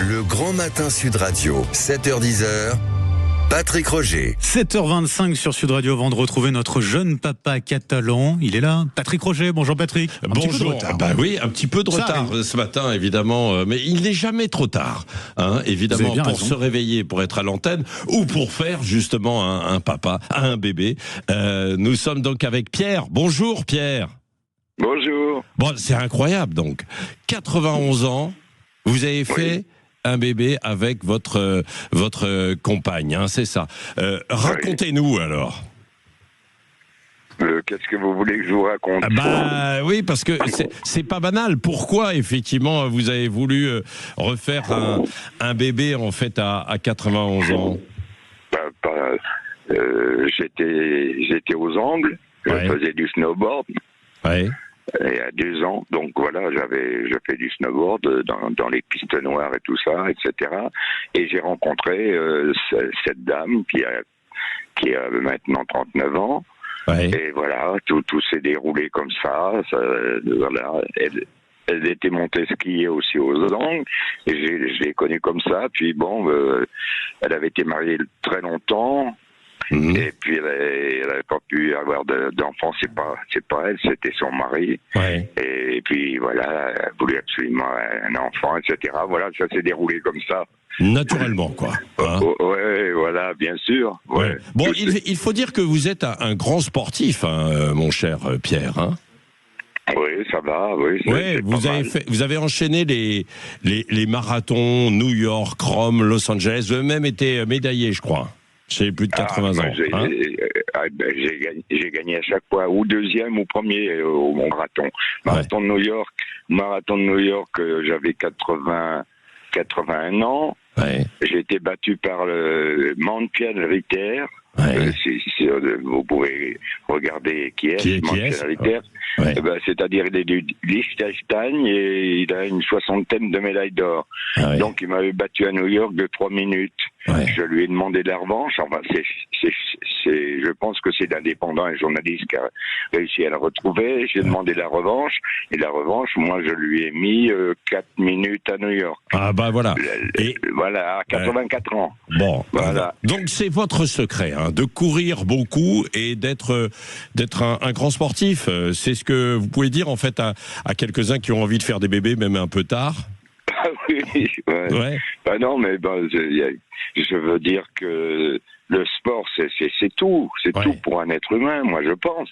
Le Grand Matin Sud Radio, 7h-10h, Patrick Roger. 7h25 sur Sud Radio avant de retrouver notre jeune papa catalan. Il est là, Patrick Roger. Bonjour Patrick. Bonjour. Oui, un petit peu de retard ce matin, évidemment, mais il n'est jamais trop tard, hein, évidemment, pour raison. Se réveiller, pour être à l'antenne ou pour faire justement un papa, un bébé. Nous sommes donc avec Pierre. Bonjour Pierre. Bonjour. Bon, c'est incroyable donc. 91 ans, vous avez fait un bébé avec votre compagne, hein, c'est ça. Racontez-nous alors. Qu'est-ce que vous voulez que je vous raconte? Oui, parce que c'est pas banal. Pourquoi effectivement vous avez voulu refaire un bébé en fait à 91 ans? J'étais aux Angles, je faisais du snowboard. Ouais. Et à 2 ans, donc voilà, je fais du snowboard dans les pistes noires et tout ça, etc. Et j'ai rencontré cette dame qui a maintenant 39 ans. Ouais. Et voilà, tout s'est déroulé comme ça. Voilà, elle était montée skier aussi aux Angles, et je l'ai connue comme ça. Puis bon, elle avait été mariée très longtemps. Et puis elle n'avait pas pu avoir d'enfant, c'est pas elle, c'était son mari. Ouais. Et puis voilà, elle voulait absolument un enfant, etc. Voilà, ça s'est déroulé comme ça. Naturellement, quoi. Hein? Ouais, voilà, bien sûr. Ouais. Bon, il faut dire que vous êtes un grand sportif, hein, mon cher Pierre. Hein? Oui, ça va. Oui, vous avez enchaîné les marathons New York, Rome, Los Angeles. Vous avez même été médaillé, je crois. J'ai plus de 80 ans. J'ai gagné à chaque fois, ou deuxième ou premier au marathon. Marathon de New York, j'avais 81 ans. Ouais. J'ai été battu par le Manfred Ritter. Ouais. Vous pouvez regarder qui est Manfred Ritter. Ouais. C'est-à-dire il est du Liechtenstein et il a une 60aine de médailles d'or. Ouais. Donc il m'avait battu à New York de 3 minutes. Ouais. Je lui ai demandé de la revanche. Enfin, je pense que c'est l'indépendant, un journaliste qui a réussi à la retrouver. J'ai demandé la revanche. Et la revanche, moi, je lui ai mis 4 minutes à New York. Ah bah voilà. Voilà, à 84 ans. Bon, voilà. Donc c'est votre secret, hein, de courir beaucoup et d'être un grand sportif. C'est ce que vous pouvez dire en fait à quelques-uns qui ont envie de faire des bébés, même un peu tard. Ah oui, ouais. Bah non, mais je veux dire que le sport, c'est tout. C'est tout pour un être humain, moi je pense.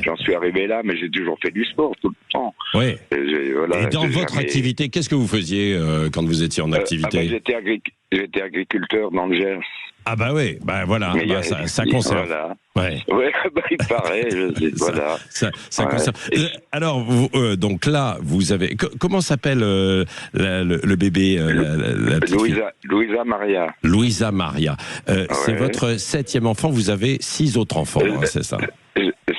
J'en suis arrivé là, mais j'ai toujours fait du sport tout le temps. Oui. Et dans votre activité, qu'est-ce que vous faisiez quand vous étiez en activité? J'étais agriculteur dans le Gers. Ah bah oui, bah voilà, ça conserve. Voilà. Ouais, il paraît, voilà. Ça conserve. Alors, donc là, vous avez... Comment s'appelle le bébé la Louisa Maria. Louisa Maria. C'est votre 7e enfant, vous avez 6 autres enfants, c'est ça?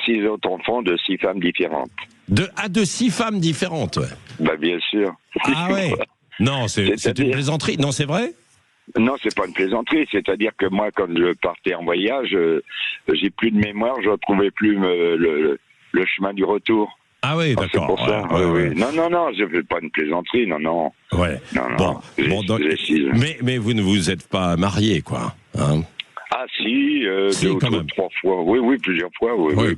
6 autres enfants de 6 femmes différentes. De 6 femmes différentes, ouais. Bah bien sûr. Ah ouais. Non, c'est une plaisanterie. Non, c'est vrai? Non, c'est pas une plaisanterie. C'est-à-dire que moi, quand je partais en voyage, j'ai plus de mémoire, je retrouvais plus le chemin du retour. Ah oui, d'accord. C'est pour ça. Ouais. Non, je fais pas une plaisanterie, non. Ouais. Non. Bon, donc, mais vous ne vous êtes pas marié, quoi. Hein? Ah si, 2 ou 3 fois. Oui, plusieurs fois. Oui,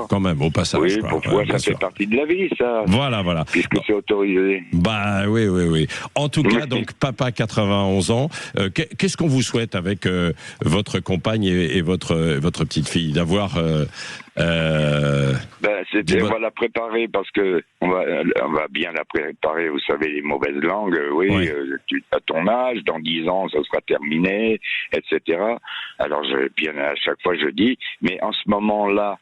quand même, au passage. Oui, pourquoi ça fait partie de la vie, ça. Voilà. Puisque c'est autorisé. Bah oui. En tout cas, donc papa 91 ans. Qu'est-ce qu'on vous souhaite avec votre compagne et votre petite fille d'avoir on va la préparer parce que on va bien la préparer. Vous savez, les mauvaises langues. À ton âge, dans 10 ans, ça sera terminé, etc. Alors, à chaque fois, je dis, mais en ce moment-là,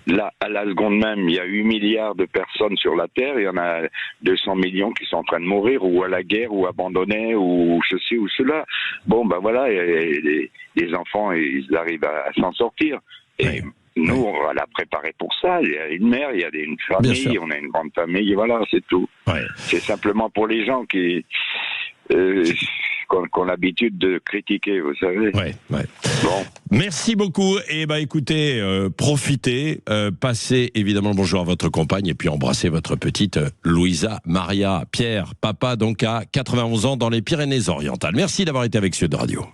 là, à la seconde même, il y a 8 milliards de personnes sur la Terre, il y en a 200 millions qui sont en train de mourir, ou à la guerre, ou abandonnés, ou ceci ou cela. Bon, ben voilà, les enfants, ils arrivent à s'en sortir. Et nous, on va la préparer pour ça. Il y a une mère, il y a une famille, on a une grande famille, voilà, c'est tout. Ouais. C'est simplement pour les gens qui... qu'on a l'habitude de critiquer, vous savez. Ouais. Bon. Merci beaucoup. Et écoutez, profitez, passez évidemment le bonjour à votre compagne et puis embrassez votre petite Louisa Maria Pierre, papa donc à 91 ans dans les Pyrénées-Orientales. Merci d'avoir été avec Sud Radio.